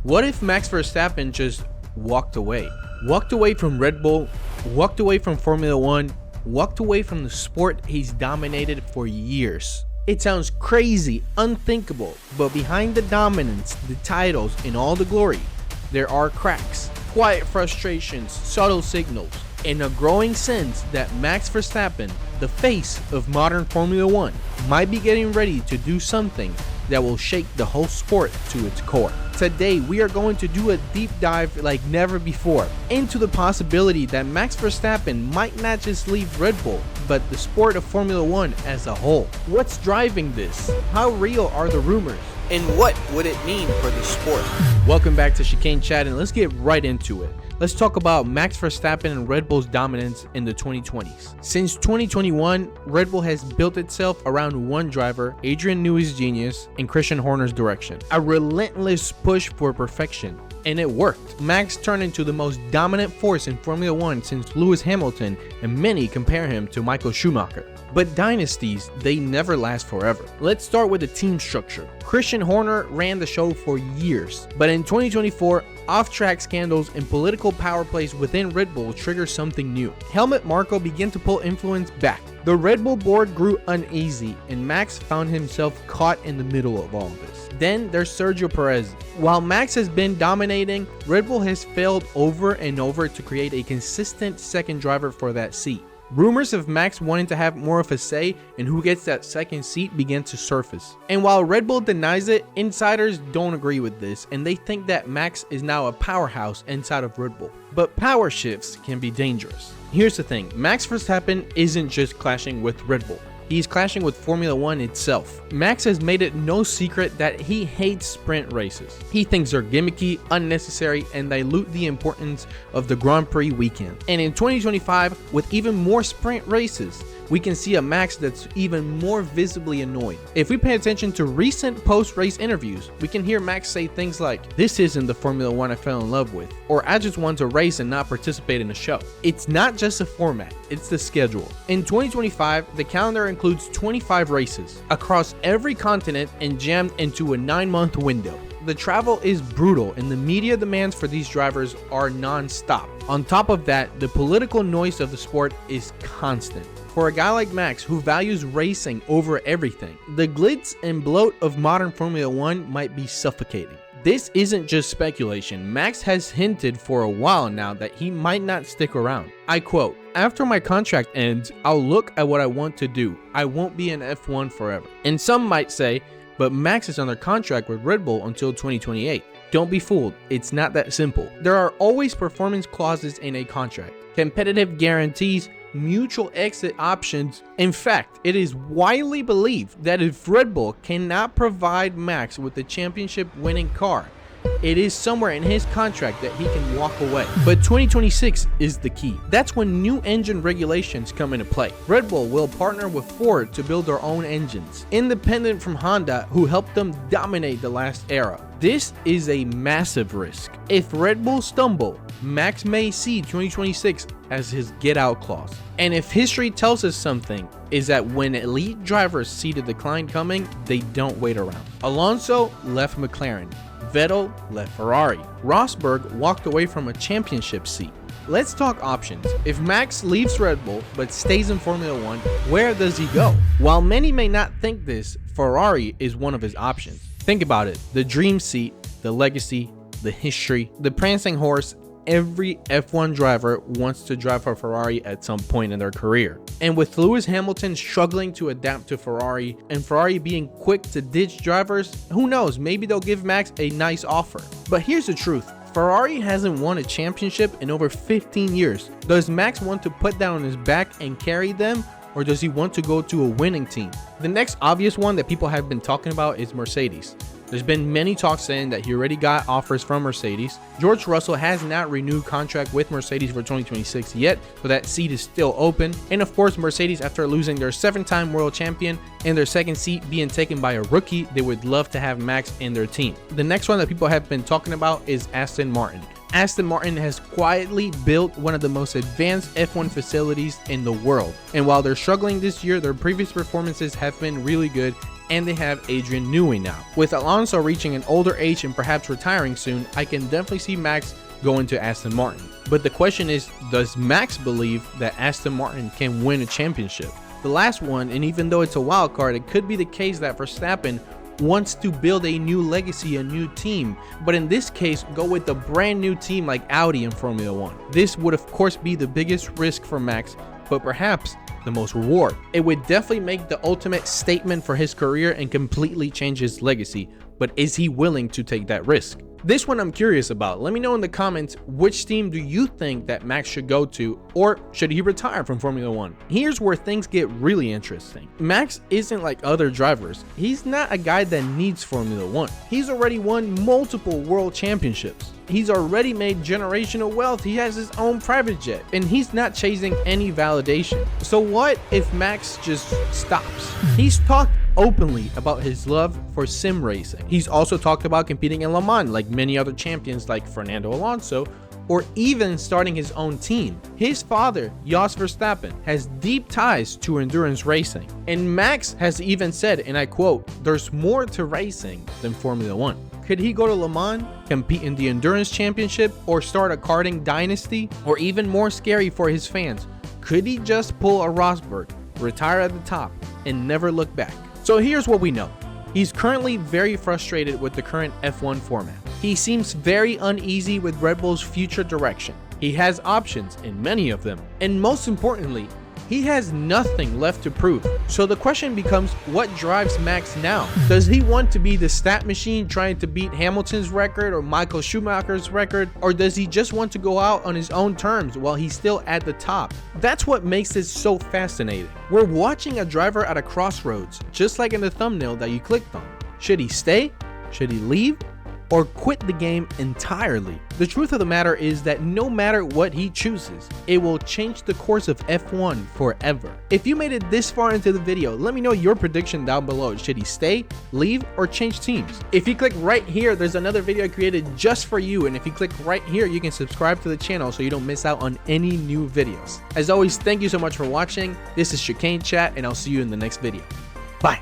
What if Max Verstappen just walked away? Walked away from Red Bull, walked away from Formula One, walked away from the sport he's dominated for years. It sounds crazy, unthinkable, but behind the dominance, the titles, and all the glory, there are cracks, quiet frustrations, subtle signals, and a growing sense that Max Verstappen, the face of modern Formula One, might be getting ready to do something that will shake the whole sport to its core. Today, we are going to do a deep dive like never before into the possibility that Max Verstappen might not just leave Red Bull, but the sport of Formula One as a whole. What's driving this? How real are the rumors? And what would it mean for the sport? Welcome back to Chicane Chat, and let's get right into it. Let's talk about Max Verstappen and Red Bull's dominance in the 2020s. Since 2021, Red Bull has built itself around one driver, Adrian Newey's genius, and Christian Horner's direction. A relentless push for perfection. And it worked. Max turned into the most dominant force in Formula One since Lewis Hamilton, and many compare him to Michael Schumacher. But dynasties, they never last forever. Let's start with the team structure. Christian Horner ran the show for years, but in 2024, off-track scandals and political power plays within Red Bull triggered something new. Helmut Marko began to pull influence back. The Red Bull board grew uneasy, and Max found himself caught in the middle of all this. Then there's Sergio Perez. While Max has been dominating, Red Bull has failed over and over to create a consistent second driver for that seat. Rumors of Max wanting to have more of a say in who gets that second seat began to surface. And while Red Bull denies it, insiders don't agree with this, and they think that Max is now a powerhouse inside of Red Bull. But power shifts can be dangerous. Here's the thing, Max Verstappen isn't just clashing with Red Bull. He's clashing with Formula One itself. Max has made it no secret that he hates sprint races. He thinks they're gimmicky, unnecessary, and dilute the importance of the Grand Prix weekend. And in 2025, with even more sprint races, we can see a Max that's even more visibly annoyed. If we pay attention to recent post-race interviews, we can hear Max say things like, "This isn't the Formula One I fell in love with," or "I just want to race and not participate in the show." It's not just a format, it's the schedule. In 2025, the calendar includes 25 races across every continent and jammed into a 9-month window. The travel is brutal, and the media demands for these drivers are non-stop. On top of that, the political noise of the sport is constant. For a guy like Max, who values racing over everything, the glitz and bloat of modern Formula One might be suffocating. This isn't just speculation. Max has hinted for a while now that he might not stick around. I quote, "After my contract ends, I'll look at what I want to do. I won't be in F1 forever." And some might say, but Max is under contract with Red Bull until 2028. Don't be fooled, it's not that simple. There are always performance clauses in a contract, competitive guarantees, mutual exit options. In fact, it is widely believed that if Red Bull cannot provide Max with a championship winning car, it is somewhere in his contract that he can walk away. But 2026 is the key. That's when new engine regulations come into play. Red Bull will partner with Ford to build their own engines, independent from Honda, who helped them dominate the last era. This is a massive risk. If Red Bull stumble, Max may see 2026 as his get out clause. And if history tells us something, is that when elite drivers see the decline coming, they don't wait around. Alonso left McLaren. Vettel left Ferrari. Rosberg walked away from a championship seat. Let's talk options. If Max leaves Red Bull but stays in Formula One, where does he go? While many may not think this, Ferrari is one of his options. Think about it, the dream seat, the legacy, the history, the prancing horse. Every F1 driver wants to drive a Ferrari at some point in their career. And with Lewis Hamilton struggling to adapt to Ferrari and Ferrari being quick to ditch drivers, who knows, maybe they'll give Max a nice offer. But here's the truth. Ferrari hasn't won a championship in over 15 years. Does Max want to put that on his back and carry them, or does he want to go to a winning team? The next obvious one that people have been talking about is Mercedes. There's been many talks saying that he already got offers from Mercedes. George Russell has not renewed contract with Mercedes for 2026 yet, so that seat is still open. And of course, Mercedes, after losing their 7-time world champion and their second seat being taken by a rookie, they would love to have Max in their team. The next one that people have been talking about is Aston Martin. Aston Martin has quietly built one of the most advanced F1 facilities in the world. And while they're struggling this year, their previous performances have been really good and they have Adrian Newey now. With Alonso reaching an older age and perhaps retiring soon, I can definitely see Max going to Aston Martin. But the question is, does Max believe that Aston Martin can win a championship? The last one, and even though it's a wild card, it could be the case that Verstappen wants to build a new legacy, a new team, but in this case go with a brand new team like Audi in Formula 1. This would of course be the biggest risk for Max, but perhaps the most reward. It would definitely make the ultimate statement for his career and completely change his legacy, but is he willing to take that risk? This one I'm curious about. Let me know in the comments, which team do you think that Max should go to, or should he retire from Formula 1? Here's where things get really interesting. Max isn't like other drivers. He's not a guy that needs Formula 1. He's already won multiple world championships. He's already made generational wealth. He has his own private jet, and he's not chasing any validation. So what if Max just stops? He's talked openly about his love for sim racing. He's also talked about competing in Le Mans like many other champions like Fernando Alonso, or even starting his own team. His father, Jos Verstappen, has deep ties to endurance racing. And Max has even said, and I quote, "There's more to racing than Formula 1." Could he go to Le Mans, compete in the Endurance Championship, or start a karting dynasty? Or even more scary for his fans, could he just pull a Rosberg, retire at the top, and never look back? So here's what we know. He's currently very frustrated with the current F1 format. He seems very uneasy with Red Bull's future direction. He has options, and many of them. And most importantly, he has nothing left to prove. So the question becomes, what drives Max now? Does he want to be the stat machine trying to beat Hamilton's record or Michael Schumacher's record? Or does he just want to go out on his own terms while he's still at the top? That's what makes this so fascinating. We're watching a driver at a crossroads, just like in the thumbnail that you clicked on. Should he stay? Should he leave? Or quit the game entirely? The truth of the matter is that no matter what he chooses, it will change the course of F1 forever. If you made it this far into the video, let me know your prediction down below. Should he stay, leave, or change teams? If you click right here, there's another video I created just for you, and if you click right here, you can subscribe to the channel so you don't miss out on any new videos. As always, thank you so much for watching. This is Chicane Chat, and I'll see you in the next video. Bye.